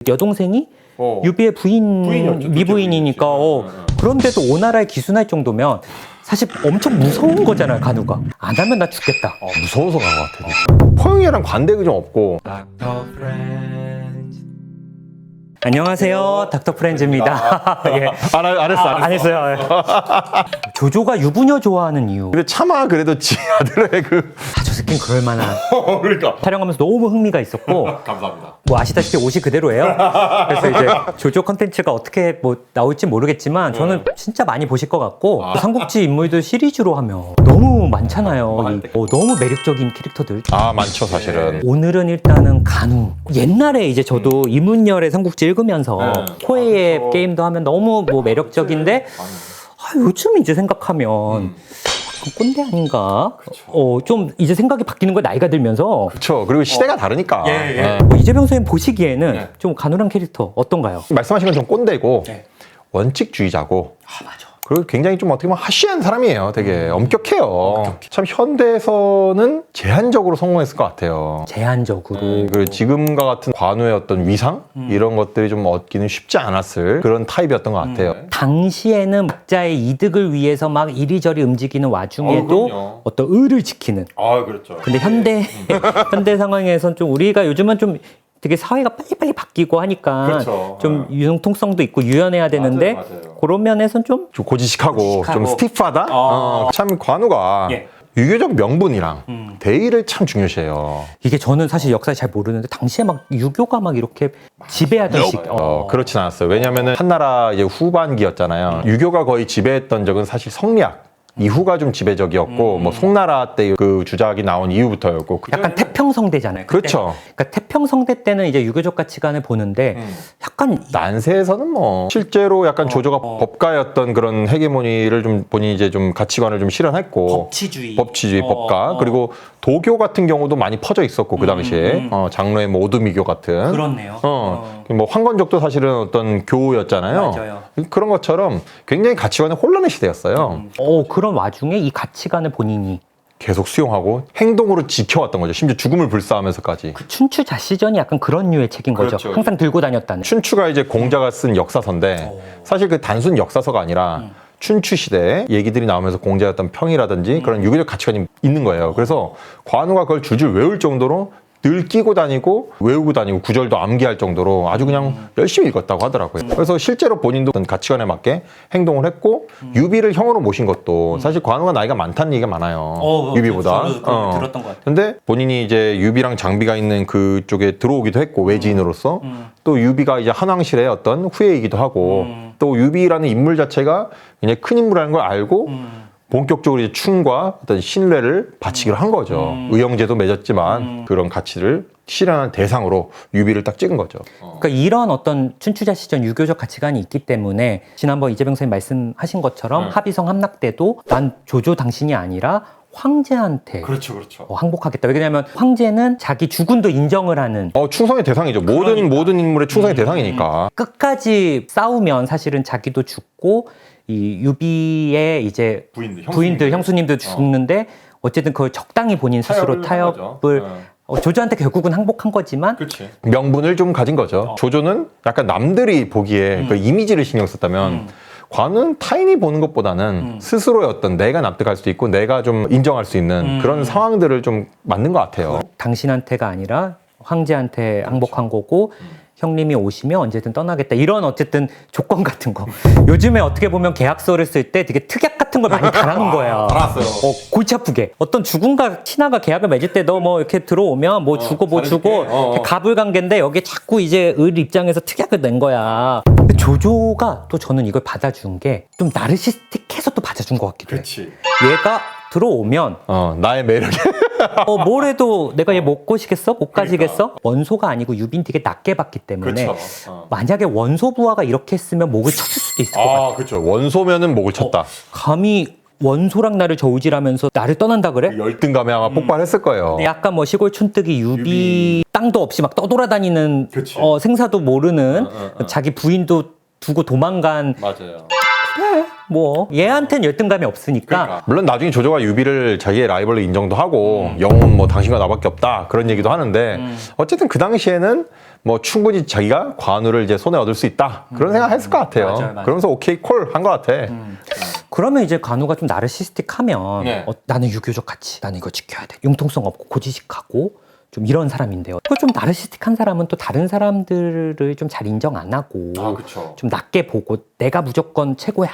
여동생이 유비의 미부인이니까 그런데도 오나라에 기순할 정도면 사실 엄청 무서운 거잖아요. 간우가 안 하면 나 죽겠다. 무서워서 간 것 같아. 포용이랑 관대가 좀 없고. 안녕하세요, 닥터 프렌즈입니다. 예. 안 했어요. 조조가 유부녀 좋아하는 이유. 근데 차마 그래도 지 아들의 저 새끼는 그럴 만한. 그러니까. 촬영하면서 너무 흥미가 있었고. 감사합니다. 뭐 아시다시피 옷이 그대로예요. 그래서 이제 조조 컨텐츠가 어떻게 뭐 나올지 모르겠지만 저는 진짜 많이 보실 것 같고 삼국지 인물들 시리즈로 하면 너무 많잖아요. 너무 매력적인 캐릭터들. 많죠 사실은. 오늘은 일단은 간우. 옛날에 이제 저도 이문열의 삼국지 읽으면서 코에의 게임도 하면 너무 뭐 매력적인데 요즘 이제 생각하면 꼰대 아닌가? 좀 이제 생각이 바뀌는 거야, 나이가 들면서. 그렇죠. 그리고 시대가 다르니까. 이재병 선생님 보시기에는 좀 간우란 캐릭터 어떤가요? 말씀하신 건 좀 꼰대고 원칙주의자고. 맞아. 그리고 굉장히 좀 어떻게 보면 하시한 사람이에요. 되게 엄격해요. 참 현대에서는 제한적으로 성공했을 것 같아요. 제한적으로. 그리고 지금과 같은 관우의 어떤 위상 이런 것들이 좀 얻기는 쉽지 않았을 그런 타입이었던 것 같아요. 당시에는 목자의 이득을 위해서 막 이리저리 움직이는 와중에도 그럼요. 어떤 의를 지키는. 그렇죠. 근데 현대 상황에선 좀 우리가 요즘은 좀 되게 사회가 빨리빨리 바뀌고 하니까 그렇죠. 좀 융통성도 있고 유연해야 되는데 맞아요. 그런 면에선 좀 고지식하고 좀 스티프하다. 참 관우가 예. 유교적 명분이랑 대의를 참 중요시해요. 이게 저는 사실 역사를 잘 모르는데 당시에 막 유교가 막 이렇게 지배하던 시기. 그렇진 않았어요. 왜냐면은 한나라 이제 후반기였잖아요. 유교가 거의 지배했던 적은 사실 성리학 이후가 좀 지배적이었고 뭐 송나라 때 그 주작이 나온 이후부터였고 약간 태평성대잖아요. 그렇죠. 그러니까 태평성대 때는 이제 유교적 가치관을 보는데 약간 난세에서는 뭐 실제로 약간 조조가 법가였던 그런 헤게모니를 좀 본인이 이제 좀 가치관을 좀 실현했고 법치주의 법가 그리고 도교 같은 경우도 많이 퍼져 있었고 그 당시에 장로의 뭐 오두미교 같은 그렇네요. 뭐 황건적도 사실은 어떤 교우였잖아요. 맞아요. 그런 것처럼 굉장히 가치관의 혼란의 시대였어요. 그런 와중에 이 가치관을 본인이 계속 수용하고 행동으로 지켜왔던 거죠. 심지어 죽음을 불사하면서까지. 그 춘추 자시전이 약간 그런 류의 책인 거죠. 그렇죠. 항상 들고 다녔다는. 춘추가 이제 공자가 쓴 역사서인데 사실 그 단순 역사서가 아니라 춘추 시대 얘기들이 나오면서 공자였던 평이라든지 그런 유교적 가치관이 있는 거예요. 그래서 관우가 그걸 줄줄 외울 정도로 늘 끼고 다니고 외우고 다니고 구절도 암기할 정도로 아주 그냥 열심히 읽었다고 하더라고요. 그래서 실제로 본인도 어떤 가치관에 맞게 행동을 했고 유비를 형으로 모신 것도 사실 관우가 나이가 많다는 얘기가 많아요. 유비보다. 들었던 것 같아요. 근데 본인이 이제 유비랑 장비가 있는 그쪽에 들어오기도 했고 외지인으로서 또 유비가 이제 한왕실의 어떤 후예이기도 하고 또 유비라는 인물 자체가 굉장히 큰 인물이라는 걸 알고 본격적으로 이제 충과 어떤 신뢰를 바치기로 한 거죠. 의형제도 맺었지만 그런 가치를 실현한 대상으로 유비를 딱 찍은 거죠. 그러니까 이런 어떤 춘추자시전 유교적 가치관이 있기 때문에 지난번 이재병 선생님 말씀하신 것처럼 합의성 함락 때도 난 조조 당신이 아니라 황제한테 그렇죠. 항복하겠다. 왜냐하면 황제는 자기 주군도 인정을 하는 충성의 대상이죠. 모든 인물의 충성의 대상이니까. 끝까지 싸우면 사실은 자기도 죽고 이 유비의 이제 부인들 형수님도 죽는데 어쨌든 그걸 적당히 본인 스스로 타협을 조조한테 결국은 항복한 거지만 명분을 좀 가진 거죠. 조조는 약간 남들이 보기에 그 이미지를 신경 썼다면 관은 타인이 보는 것보다는 스스로의 어떤 내가 납득할 수 있고 내가 좀 인정할 수 있는 그런 상황들을 좀 만든 것 같아요. 당신한테가 아니라 황제한테 항복한 거고 형님이 오시면 언제든 떠나겠다. 이런 어쨌든 조건 같은 거. 요즘에 어떻게 보면 계약서를 쓸 때 되게 특약 같은 걸 많이 달아놓은 거예요. 달았어요. 골치 아프게. 어떤 죽음과 신하가 계약을 맺을 때 너 뭐 이렇게 들어오면 뭐 주고 뭐 주고 가불관계인데 여기 자꾸 이제 을 입장에서 특약을 낸 거야. 근데 조조가 또 저는 이걸 받아준 게 좀 나르시스틱해서 또 받아준 것 같기도 해. 얘가 들어오면 나의 매력에 뭘 해도 내가 얘 못 꼬시겠어? 못 가지겠어? 원소가 아니고 유빈 되게 낮게 봤기 때문에 만약에 원소 부하가 이렇게 했으면 목을 쳤을 수도 있을 것 같아. 그렇죠. 원소면은 목을 쳤다. 감히 원소랑 나를 저울질하면서 나를 떠난다 그래? 열등감에 아마 폭발했을 거예요. 약간 뭐 시골 촌뜨기 유비 땅도 없이 막 떠돌아다니는 생사도 모르는 자기 부인도 두고 도망간 맞아요. 그래 뭐 얘한텐 열등감이 없으니까 물론 나중에 조조가 유비를 자기의 라이벌로 인정도 하고 영웅은 뭐 당신과 나밖에 없다 그런 얘기도 하는데 어쨌든 그 당시에는 뭐 충분히 자기가 관우를 이제 손에 얻을 수 있다 그런 생각했을 것 같아요. 맞아요. 그러면서 오케이 콜 한 것 같아. 그러면 이제 관우가 좀 나르시스틱하면 네. 나는 유교적 가치, 나는 이거 지켜야 돼. 융통성 없고 고지식하고 좀 이런 사람인데요. 그 좀 나르시스틱한 사람은 또 다른 사람들을 좀 잘 인정 안 하고 그렇죠. 좀 낮게 보고 내가 무조건 최고야.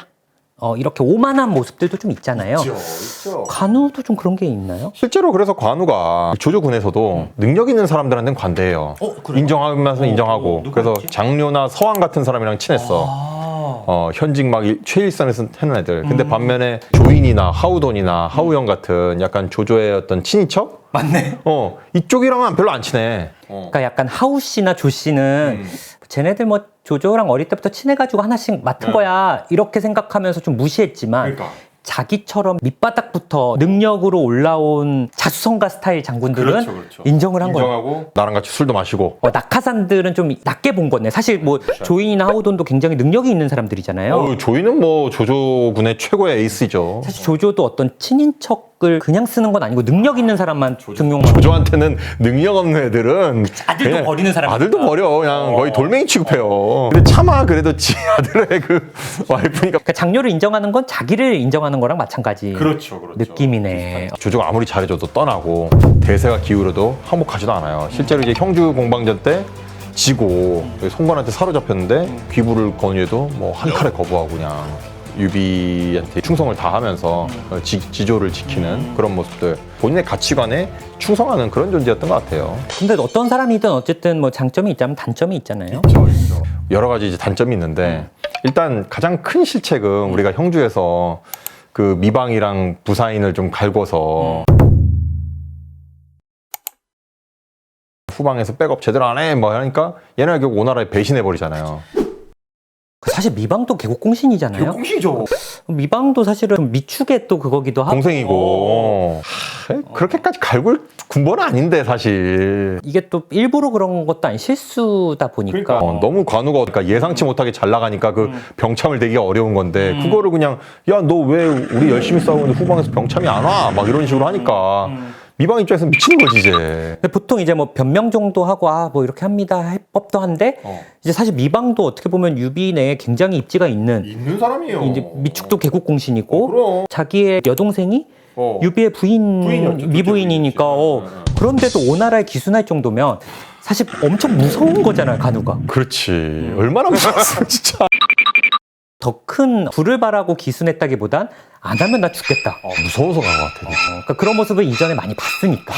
이렇게 오만한 모습들도 좀 있잖아요. 있죠. 관우도 좀 그런 게 있나요? 실제로 그래서 관우가 조조군에서도 능력 있는 사람들한테는 관대해요. 그래요? 인정하면서 인정하고. 누가 그래서 있지? 장료나 서왕 같은 사람이랑 친했어. 현직 막 최일선에서 하는 애들. 근데 반면에 조인이나 하우돈이나 하우영 같은 약간 조조의 어떤 친인척? 맞네. 이쪽이랑은 별로 안 친해. 그러니까 약간 하우 씨나 조 씨는 쟤네들 뭐 조조랑 어릴 때부터 친해가지고 하나씩 맡은 거야 이렇게 생각하면서 좀 무시했지만 자기처럼 밑바닥부터 능력으로 올라온 자수성가 스타일 장군들은 인정을 한 거야. 인정하고 나랑 같이 술도 마시고. 낙하산들은 좀 낮게 본 거네. 사실 뭐 조인이나 하우돈도 굉장히 능력이 있는 사람들이잖아요. 조이는 뭐 조조군의 최고의 에이스죠. 사실 조조도 어떤 친인척을 그냥 쓰는 건 아니고 능력 있는 사람만 등용만. 조조한테는 능력 없는 애들은 아들도 그냥 버리는 사람. 아들도 버려. 그냥 거의 돌멩이 취급해요. 근데 차마 그래도 지 아들의 그 와이프니까. 그러니까 장녀를 인정하는 건 자기를 인정하는 거랑 마찬가지 그렇죠. 느낌이네. 조조가 아무리 잘해줘도 떠나고 대세가 기울어도 항복하지도 않아요. 실제로 이제 형주 공방전 때 지고 송건한테 사로잡혔는데 귀부를 건의해도 뭐 한 칼에 거부하고 그냥 유비한테 충성을 다하면서 지조를 지키는 그런 모습들, 본인의 가치관에 충성하는 그런 존재였던 것 같아요. 근데 어떤 사람이든 어쨌든 뭐 장점이 있자면 단점이 있잖아요. 여러 가지 이제 단점이 있는데 일단 가장 큰 실책은 우리가 형주에서 그 미방이랑 부사인을 좀 갈궈서 후방에서 백업 제대로 안 해 뭐 하니까 얘네가 결국 오나라에 배신해 버리잖아요. 사실 미방도 개국공신이잖아요. 공신이죠. 미방도 사실은 좀 미축의 또 그거기도 하고. 동생이고 그렇게까지 갈굴 군번은 아닌데 사실. 이게 또 일부러 그런 것도 아니 실수다 보니까. 너무 관우가 그러니까 예상치 못하게 잘 나가니까 그 병참을 대기가 어려운 건데 그거를 그냥 야 너 왜 우리 열심히 싸우는데 후방에서 병참이 안 와? 막 이런 식으로 하니까 미방 입장에서 미치는 거지 이제. 근데 보통 이제 뭐 변명 정도 하고 뭐 이렇게 합니다 할 법도 한데 이제 사실 미방도 어떻게 보면 유비 내에 굉장히 입지가 있는 사람이에요. 이제 미축도 개국공신이고 그럼. 자기의 여동생이 유비의 부인이었죠. 미부인이니까 그런데도 오나라에 기순할 정도면 사실 엄청 무서운 거잖아요, 간우가. 그렇지. 얼마나 무서웠어 진짜. 더 큰 불을 바라고 기순했다기보단 안 하면 나 죽겠다. 무서워서 간 것 같아. 그러니까 그런 모습을 이전에 많이 봤으니까.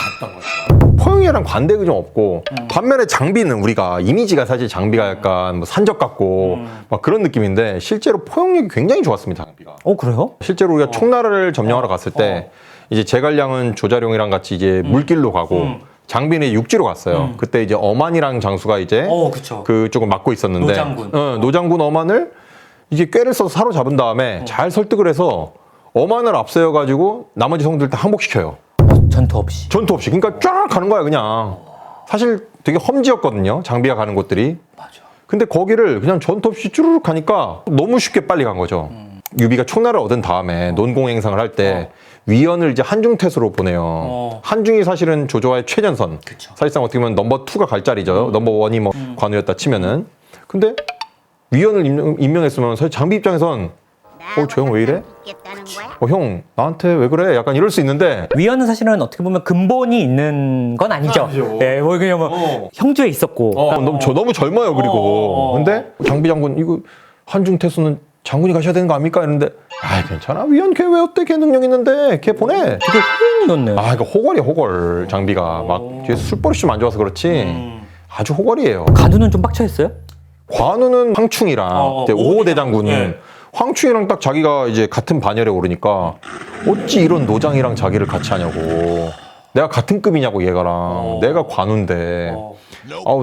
포용이랑 관대가 좀 없고 반면에 장비는 우리가 이미지가 사실 장비가 약간 뭐 산적 같고 막 그런 느낌인데 실제로 포용력이 굉장히 좋았습니다. 장비가. 그래요? 실제로 우리가 총나라를 점령하러 갔을 때 이제 제갈량은 조자룡이랑 같이 이제 물길로 가고 장비는 육지로 갔어요. 그때 이제 어만이랑 장수가 이제 그쵸. 그쪽을 맡고 있었는데 노장군. 노장군 어만을 이제 꾀를 써서 사로잡은 다음에 잘 설득을 해서 어만을 앞세워 가지고 나머지 성들 다 항복시켜요. 전투 없이. 전투 없이. 그러니까 쫙 가는 거야 그냥. 사실 되게 험지였거든요. 장비가 가는 곳들이. 맞아. 근데 거기를 그냥 전투 없이 쭈르륵 가니까 너무 쉽게 빨리 간 거죠. 유비가 총나라를 얻은 다음에 논공 행상을 할 때 위원을 이제 한중태수로 보내요. 한중이 사실은 조조와의 최전선. 그쵸. 사실상 어떻게 보면 넘버 2가 갈 자리죠. 넘버 1이 뭐 관우였다 치면은. 근데 위원을 임명했으면 사실 장비 입장에선 저 형 왜 이래? 형 나한테 왜 그래? 약간 이럴 수 있는데 위원은 사실은 어떻게 보면 근본이 있는 건 아니죠. 아니죠. 네, 뭐 그냥 뭐 형주에 있었고. 너무 젊어요 그리고 근데 장비 장군 이거 한중태수는 장군이 가셔야 되는 거 아닙니까? 이랬는데 괜찮아 위원 걔 왜 어때? 걔 능력 있는데 걔 보내. 되게 호인이었네. 그러니까 호걸이야 호걸 장비가 막 뒤에서 술버릇이 좀 안 좋아서 그렇지 아주 호걸이에요. 간우는 좀 빡쳐했어요? 관우는 황충이랑 그때 5호 대장군은 황충이랑 딱 자기가 이제 같은 반열에 오르니까 어찌 이런 노장이랑 자기를 같이 하냐고. 내가 같은 급이냐고 얘가랑. 내가 관우인데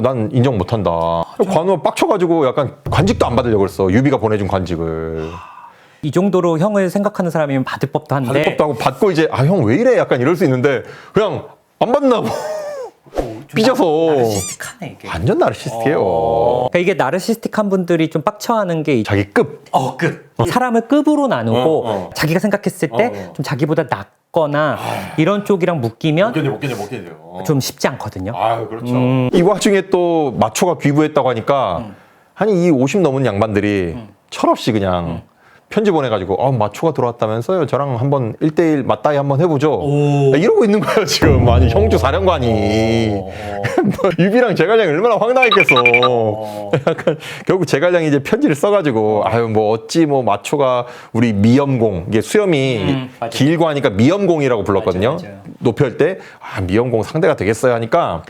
난 인정 못한다. 관우가 빡쳐가지고 약간 관직도 안 받으려고 그랬어. 유비가 보내준 관직을. 이 정도로 형을 생각하는 사람이면 받을 법도 한데. 받을 법도 하고 받고 이제 형 왜 이래? 약간 이럴 수 있는데 그냥 안 받나 뭐. 삐져서 나르시스틱하네 이게. 완전 나르시스틱해요. 그러니까 이게 나르시스틱한 분들이 좀 빡쳐하는 게 자기 급. 끝. 사람을 급으로 나누고 자기가 생각했을 때 좀 자기보다 낫거나 이런 쪽이랑 묶이면 못 견뎌요. 좀 쉽지 않거든요. 아, 그렇죠. 이 와중에 또 마초가 귀부했다고 하니까 아니 이 50 넘은 양반들이 철없이 그냥 편지 보내가지고 마초가 들어왔다면서요. 저랑 한번 1대1 맞다이 한번 해보죠. 이러고 있는 거예요 지금. 아니 형주 사령관이 뭐, 유비랑 제갈량이 얼마나 황당했겠어. 약간 결국 제갈량이 이제 편지를 써가지고 아유 뭐 어찌 뭐 마초가 우리 미염공 이게 수염이 길고 하니까 미염공이라고 불렀거든요. 맞아요. 높여할 때 미염공 상대가 되겠어요 하니까.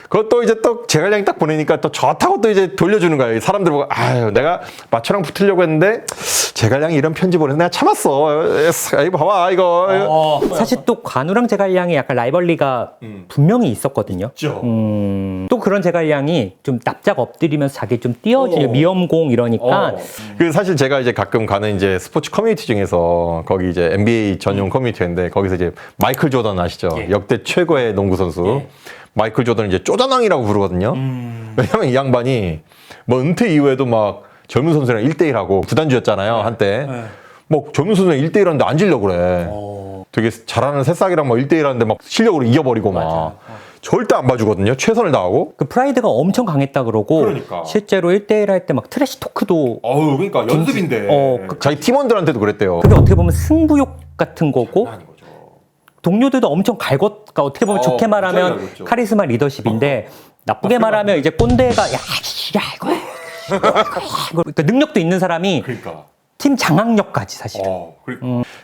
그것도 이제 또 제갈량이 딱 보내니까 또 좋다고 또 이제 돌려주는 거예요. 사람들 보고 아유 내가 마초랑 붙으려고 했는데 제갈량이 이런 편지 보내서 내가 참았어. 이거 봐봐 이거. 사실 또 관우랑 제갈량이 약간 라이벌리가 분명히 있었거든요. 또 그런 제갈량이 좀 납작 엎드리면서 자기 좀 띄워주려 미염공 이러니까 그 사실 제가 이제 가끔 가는 이제 스포츠 커뮤니티 중에서 거기 이제 NBA 전용 커뮤니티인데 거기서 이제 마이클 조던 아시죠? 역대 최고의 농구 선수. 마이클 조던을 이제 쪼잔왕이라고 부르거든요. 왜냐면 이 양반이 뭐 은퇴 이후에도 막 젊은 선수랑 1대1하고 구단주였잖아요, 한때. 뭐 젊은 선수랑 1대1 하는데 안 지려고 그래. 되게 잘하는 새싹이랑 막 1대1 하는데 막 실력으로 이겨버리고 막. 절대 안 봐주거든요. 최선을 다하고. 그 프라이드가 엄청 강했다 그러고 그러니까. 실제로 1대1 할 때 막 트래시 토크도 그러니까 연습인데. 자기 팀원들한테도 그랬대요. 그게 어떻게 보면 승부욕 같은 거고 동료들도 엄청 그러니까 어떻게 보면 좋게 말하면 그렇죠. 카리스마 리더십인데 나쁘게 말하면 이제 꼰대가 야 이거 그러니까 능력도 있는 사람이 그러니까. 팀 장악력까지 사실은.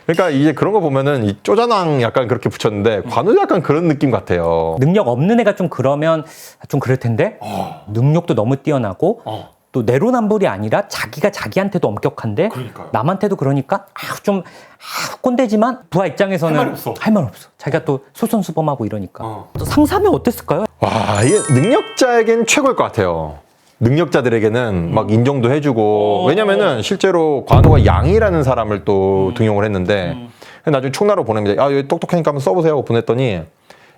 그러니까 이제 그런 거 보면은 이 쪼잔왕 약간 그렇게 붙였는데 관우도 약간 그런 느낌 같아요. 능력 없는 애가 좀 그러면 좀 그럴 텐데 능력도 너무 뛰어나고 또 내로남불이 아니라 자기가 자기한테도 엄격한데 그러니까요. 남한테도 그러니까 좀 꼰대지만 부하 입장에서는 할 말 없어. 자기가 또 솔선수범하고 이러니까. 또 상사면 어땠을까요? 와, 이게 능력자에겐 최고일 것 같아요. 능력자들에게는 막 인정도 해주고 왜냐면은 실제로 관우가 양이라는 사람을 또 등용을 했는데 나중에 충나로 보냅니다. 얘 똑똑하니까 한번 써보세요 하고 보냈더니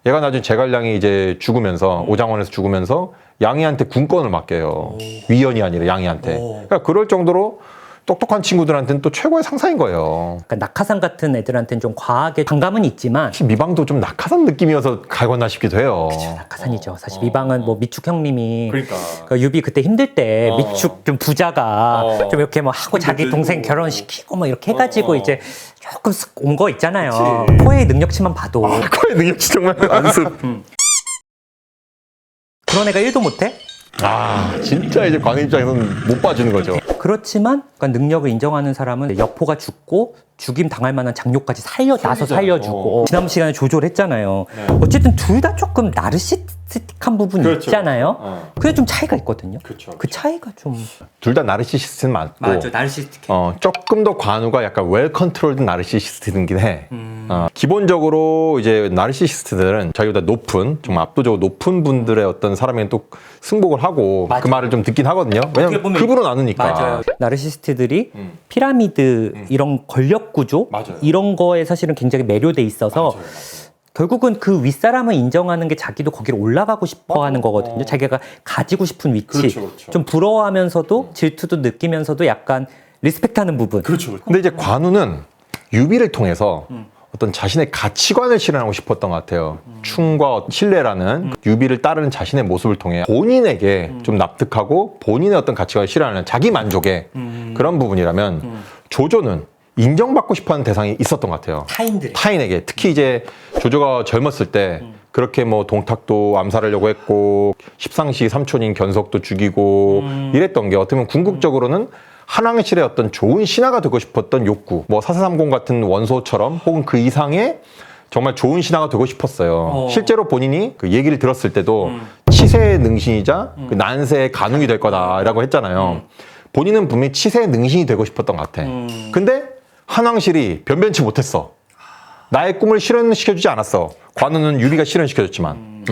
얘가 나중에 제갈량이 이제 죽으면서 오장원에서 죽으면서 양이한테 군권을 맡겨요. 위원이 아니라 양이한테. 그러니까 그럴 정도로 똑똑한 친구들한테는 또 최고의 상사인 거예요. 그러니까 낙하산 같은 애들한테는 좀 과하게 반감은 있지만 사실 미방도 좀 낙하산 느낌이어서 갈궜나 싶기도 해요. 낙하산이죠. 사실 미방은 뭐 미축 형님이 그러니까. 유비 그때 힘들 때 미축 좀 부자가 좀 이렇게 뭐 하고 자기 동생 결혼시키고 뭐 이렇게 해가지고 이제 조금 쓱 온 거 있잖아요. 코의 능력치만 봐도 코의 능력치 정말 안습. 그런 애가 1도 못해? 진짜 이제 관우 입장에서는 못 봐주는 거죠. 그렇지만 그러니까 능력을 인정하는 사람은 여포가 죽고 죽임 당할 만한 장료까지 나서 살려주고 지난 시간에 조조를 했잖아요. 어쨌든 둘 다 조금 나르시스틱한 부분이 있잖아요. 그게 좀 차이가 있거든요. 그 차이가 좀 둘 다 나르시시스트는 맞고 나르시스틱해. 조금 더 관우가 약간 웰 컨트롤드 나르시시스트이긴 해. 기본적으로 이제 나르시시스트들은 자기보다 높은 정말 압도적으로 높은 분들의 어떤 사람에게 또 승복을 하고 그 말을 좀 듣긴 하거든요. 왜냐면 급으로 나누니까. 맞아요. 나르시스트들이 피라미드 이런 권력 구조 이런 거에 사실은 굉장히 매료돼 있어서 결국은 그 윗사람을 인정하는 게 자기도 거기로 올라가고 싶어 하는 거거든요. 자기가 가지고 싶은 위치. 좀 부러워하면서도 질투도 느끼면서도 약간 리스펙트하는 부분. 근데 이제 관우는 유비를 통해서 어떤 자신의 가치관을 실현하고 싶었던 것 같아요. 충과 신뢰라는 유비를 따르는 자신의 모습을 통해 본인에게 좀 납득하고 본인의 어떤 가치관을 실현하는 자기 만족의 그런 부분이라면 조조는 인정받고 싶어하는 대상이 있었던 것 같아요. 타인에게. 특히 이제 조조가 젊었을 때 그렇게 뭐 동탁도 암살하려고 했고 십상시 삼촌인 견석도 죽이고 이랬던 게 어떻게 보면 궁극적으로는 한왕실의 어떤 좋은 신하가 되고 싶었던 욕구, 뭐 사사삼공 같은 원소처럼 혹은 그 이상의 정말 좋은 신하가 되고 싶었어요. 실제로 본인이 그 얘기를 들었을 때도 치세의 능신이자 그 난세의 간웅이 될 거다라고 했잖아요. 본인은 분명히 치세의 능신이 되고 싶었던 것 같아. 근데 한왕실이 변변치 못했어. 나의 꿈을 실현시켜주지 않았어. 관우는 유비가 실현시켜줬지만.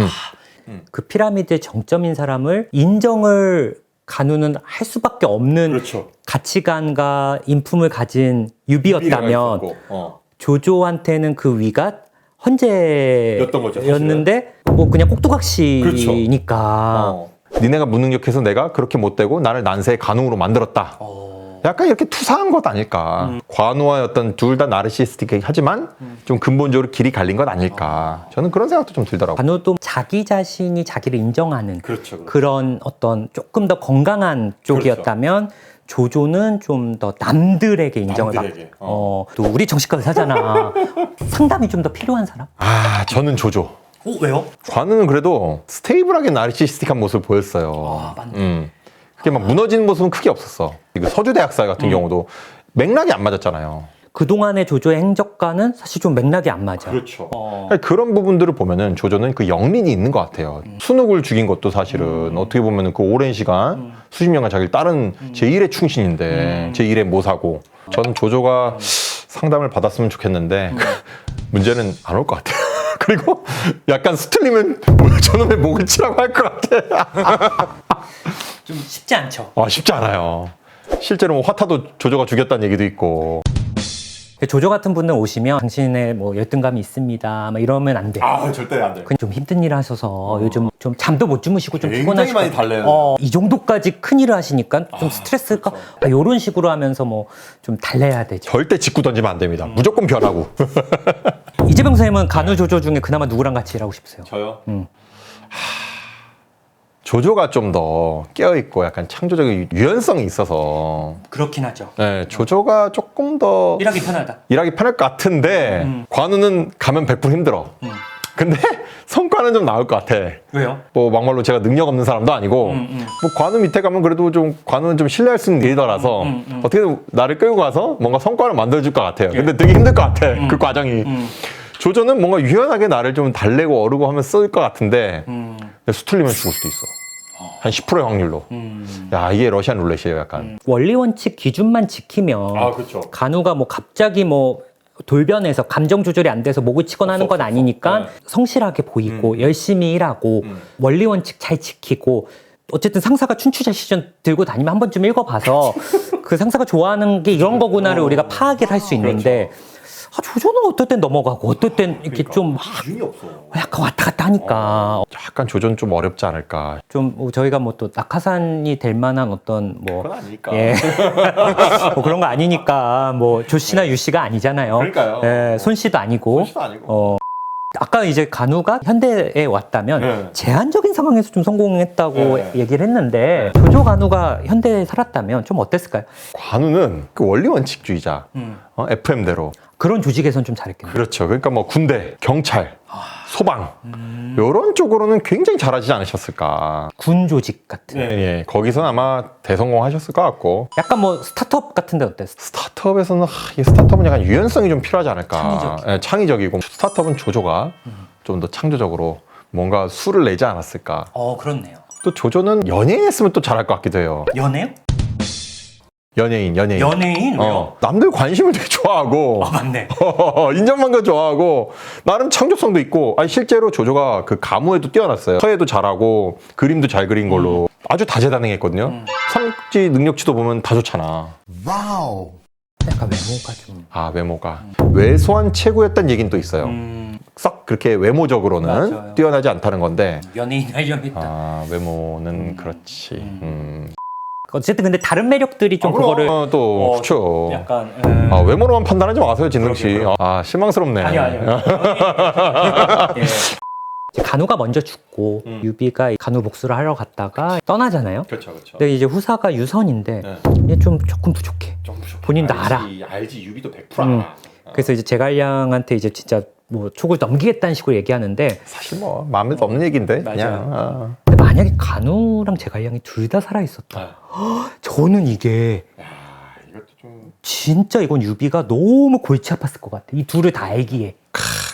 그 피라미드의 정점인 사람을 인정을 관우는 할 수밖에 없는 가치관과 인품을 가진 유비였다면 조조한테는 그 위가 헌재였는데 뭐 그냥 꼭두각시니까. 니네가 무능력해서 내가 그렇게 못되고 나를 난세의 간웅으로 만들었다. 약간 이렇게 투사한 것 아닐까. 관우와 어떤 둘 다 나르시스틱하지만 좀 근본적으로 길이 갈린 것 아닐까. 저는 그런 생각도 좀 들더라고요. 관우도 자기 자신이 자기를 인정하는 그렇죠. 그런 어떤 조금 더 건강한 쪽이었다면 조조는 좀 더 남들에게 인정을 남들에게. 또 우리 정신과 의사잖아. 상담이 좀 더 필요한 사람? 저는 조조. 왜요? 관우는 그래도 스테이블하게 나르시스틱한 모습을 보였어요. 맞네. 그게 막 무너지는 모습은 크게 없었어. 이거 서주대학살 같은 경우도 맥락이 안 맞았잖아요. 그동안의 조조의 행적과는 사실 좀 맥락이 안 맞아. 그렇죠. 그런 부분들을 보면은 조조는 그 영린이 있는 것 같아요. 순욱을 죽인 것도 사실은 어떻게 보면은 그 오랜 시간 수십 년간 자기를 따른 제1의 충신인데 제1의 모사고 저는 조조가 상담을 받았으면 좋겠는데 문제는 안 올 것 같아요. 그리고 약간 수틀리면 저놈의 목을 치라고 할 것 같아. 좀 쉽지 않죠. 쉽지 않아요. 실제로 뭐 화타도 조조가 죽였다는 얘기도 있고. 조조 같은 분들 오시면 당신의 뭐 열등감이 있습니다. 막 이러면 안 돼. 절대 안 돼. 그냥 좀 힘든 일 하셔서 요즘 좀 잠도 못 주무시고 좀 굉장히 피곤하시고 많이 달래요. 이 정도까지 큰 일을 하시니까 좀 스트레스가 이런 식으로 하면서 뭐 좀 달래야 되죠. 절대 짓고 던지면 안 됩니다. 무조건 변하고. 이재병 선생님은 간우 조조 중에 그나마 누구랑 같이 일하고 싶으세요? 저요? 조조가 좀 더 깨어있고 약간 창조적인 유연성이 있어서 그렇긴 하죠. 네, 조조가 조금 더 일하기 편하다. 일하기 편할 것 같은데 관우는 가면 100% 힘들어. 근데 성과는 좀 나올 것 같아. 왜요? 뭐 막말로 제가 능력 없는 사람도 아니고 뭐 관우 밑에 가면 그래도 좀 관우는 좀 신뢰할 수 있는 리더라서 어떻게든 나를 끌고 가서 뭔가 성과를 만들어줄 것 같아요. 근데 되게 힘들 것 같아. 그 과정이. 조조는 뭔가 유연하게 나를 좀 달래고 어르고 하면 쓸 것 같은데 수틀리면 죽을 수도 있어. 한 10%의 확률로. 야, 이게 러시안 룰렛이에요, 약간. 원리 원칙 기준만 지키면 그렇죠. 간우가 뭐 갑자기 뭐 돌변해서 감정 조절이 안 돼서 목을 치거나 하는 건 아니니까 네. 성실하게 보이고 열심히 일하고 원리 원칙 잘 지키고 어쨌든 상사가 춘추자 시전 들고 다니면 한 번쯤 읽어봐서 그 상사가 좋아하는 게 이런 거구나를 우리가 파악을 할 수 있는데 조조는 어떨 땐 넘어가고 어떨 땐 이렇게 좀 기준이 없어. 약간 왔다 갔다 하니까 약간 조조는 좀 어렵지 않을까. 좀 저희가 뭐 또 낙하산이 될 만한 어떤 뭐 그건 아니니까. 예. 뭐 그런 거 아니니까 뭐 조 씨나 유 씨가 아니잖아요. 그러니까요. 예, 손 씨도 아니고. 손 씨도 아니고. 아까 이제 간우가 현대에 왔다면 네. 제한적인 상황에서 좀 성공했다고 네. 얘기를 했는데 조조 간우가 현대에 살았다면 좀 어땠을까요? 관우는 그 원리 원칙주의자. FM대로. 그런 조직에선 좀 잘했겠네요. 그렇죠. 그러니까 뭐 군대, 경찰, 소방 이런 쪽으로는 굉장히 잘하지 않으셨을까. 군 조직 같은. 예, 거기서 아마 대성공하셨을 것 같고. 약간 뭐 스타트업 같은 데 어땠어요? 스타트업에서는 이 스타트업은 약간 유연성이 좀 필요하지 않을까. 창의적이고. 예, 창의적이고 스타트업은 조조가 좀 더 창조적으로 뭔가 수를 내지 않았을까. 그렇네요. 또 조조는 연예인 했으면 또 잘할 것 같기도 해요. 연애요? 연예인. 연예인? 왜요? 남들 관심을 되게 좋아하고 맞네. 인정받는 거 좋아하고 나름 창조성도 있고 실제로 조조가 그 가무에도 뛰어났어요. 서예도 잘하고 그림도 잘 그린 걸로 아주 다재다능했거든요. 삼국지 능력치도 보면 다 좋잖아. 와우. 약간 외모가 좀. 외모가 외소한 체구였다는 얘기는 또 있어요. 썩 그렇게 외모적으로는 맞아요. 뛰어나지 않다는 건데 연예인 하려면 있다. 외모는 그렇지. 어쨌든 근데 다른 매력들이 좀 그거를 또 그렇죠. 약간 외모로만 판단하지 마세요, 진능 씨. 실망스럽네. 아니요. 예. 이제 간우가 먼저 죽고 유비가 간우 복수를 하러 갔다가 떠나잖아요. 그렇죠. 근데 이제 후사가 유선인데 네. 얘 좀 조금 부족해. 본인도 알아. 알지. 유비도 100% 알아. 그래서 이제 제갈량한테 이제 진짜 뭐 촉을 넘기겠다는 식으로 얘기하는데 사실 뭐 마음에 없는 얘기인데 그냥. 근데 만약에 간우랑 제갈량이 둘 다 살아 있었다. 저는 이게 이것도 좀 진짜 이건 유비가 너무 골치 아팠을 것 같아. 이 둘을 다 알기에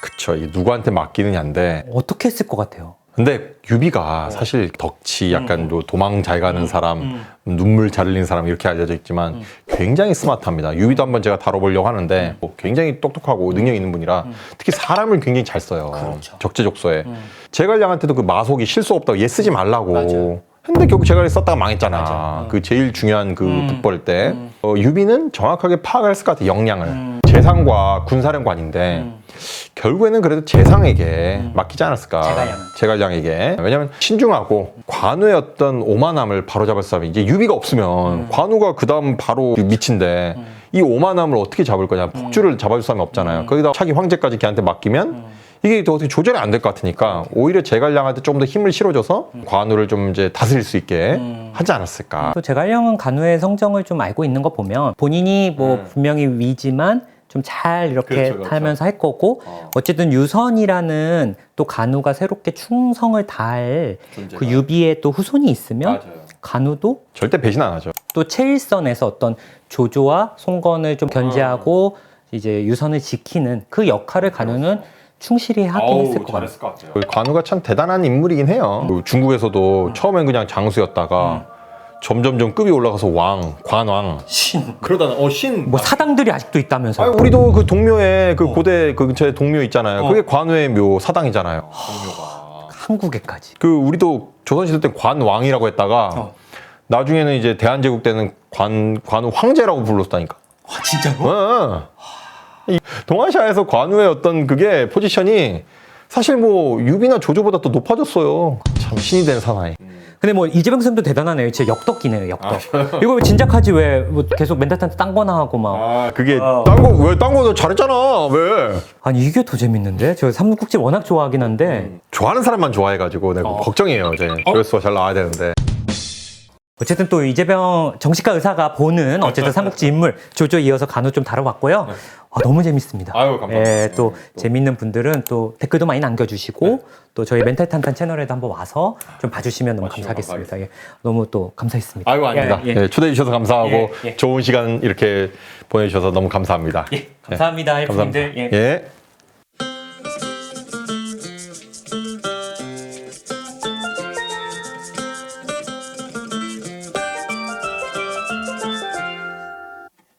그쵸. 이 누구한테 맡기느냐인데. 어떻게 했을 것 같아요? 근데 유비가 사실 덕치, 약간 뭐 도망 잘 가는 사람, 눈물 잘 흘리는 사람 이렇게 알려져 있지만 굉장히 스마트합니다. 유비도 한번 제가 다뤄보려고 하는데 뭐 굉장히 똑똑하고 능력 있는 분이라 특히 사람을 굉장히 잘 써요. 그렇죠. 적재적소에. 제갈량한테도 그 마속이 실수 없다고 얘 쓰지 말라고. 맞아요. 근데 결국 제갈이 썼다가 망했잖아. 맞아. 그 제일 중요한 그 북벌 때. 유비는 정확하게 파악을 했을 것 같아, 역량을. 재상과 군사령관인데 결국에는 그래도 재상에게 맡기지 않았을까. 제갈량은. 제갈량에게. 왜냐면 신중하고 관우의 어떤 오만함을 바로잡을 사람이 이제 유비가 없으면 관우가 그 다음 바로 밑인데 이 오만함을 어떻게 잡을 거냐. 폭주를 잡아줄 사람이 없잖아요. 거기다 차기 황제까지 걔한테 맡기면 이게 또 어떻게 조절이 안 될 것 같으니까 오히려 제갈량한테 좀 더 힘을 실어줘서 관우를 좀 이제 다스릴 수 있게 하지 않았을까. 또 제갈량은 간우의 성정을 좀 알고 있는 거 보면 본인이 뭐 분명히 위지만 좀 잘 이렇게 그렇죠. 하면서 할 거고 어쨌든 유선이라는 또 간우가 새롭게 충성을 다할 그 유비의 또 후손이 있으면 간우도 절대 배신 안 하죠. 또 체일선에서 어떤 조조와 송건을 좀 견제하고 이제 유선을 지키는 그 역할을 간우는 충실히 하긴 했을 것 같아요. 것 같아요. 관우가 참 대단한 인물이긴 해요. 그 중국에서도 처음엔 그냥 장수였다가 점점점 급이 올라가서 왕, 관왕. 신. 그러다가 신. 뭐 사당들이 아직도 있다면서요. 아니, 우리도 그 동묘에 그 고대 그 근처에 동묘 있잖아요. 그게 관우의 묘 사당이잖아요. 한국에까지. 그 우리도 조선시대 때 관왕이라고 했다가 나중에는 이제 대한제국 때는 관우 황제라고 불렀다니까. 와 진짜로? 이 동아시아에서 관우의 어떤 그게 포지션이 사실 뭐 유비나 조조보다 더 높아졌어요. 참 신이 된 사나이. 근데 뭐 이재명 선생도 대단하네요. 진짜 역덕기네요, 역덕. 이거 왜 진작하지 왜 뭐 계속 맨다탄한테 딴 거나 하고 막. 그게 딴 거 잘했잖아. 왜? 아니 이게 더 재밌는데? 저 삼국지 워낙 좋아하긴 한데 좋아하는 사람만 좋아해가지고 내가 걱정이에요. 이제 조회수가 잘 나와야 되는데. 어쨌든 또 이재명 정치과 의사가 보는 어쨌든 삼국지 인물 조조 이어서 간우 좀 다뤄봤고요. 너무 재밌습니다. 아유, 감사합니다. 예, 또 재밌는 분들은 또 댓글도 많이 남겨주시고 또 저희 멘탈 탄탄 채널에도 한번 와서 좀 봐주시면 너무 감사하겠습니다. 예, 너무 또 감사했습니다. 아이고 아닙니다. 예, 예. 예, 초대해 주셔서 감사하고 예, 예. 좋은 시간 이렇게 보내주셔서 너무 감사합니다. 예, 감사합니다, 감사합니다. 헬프님들. 예. 예.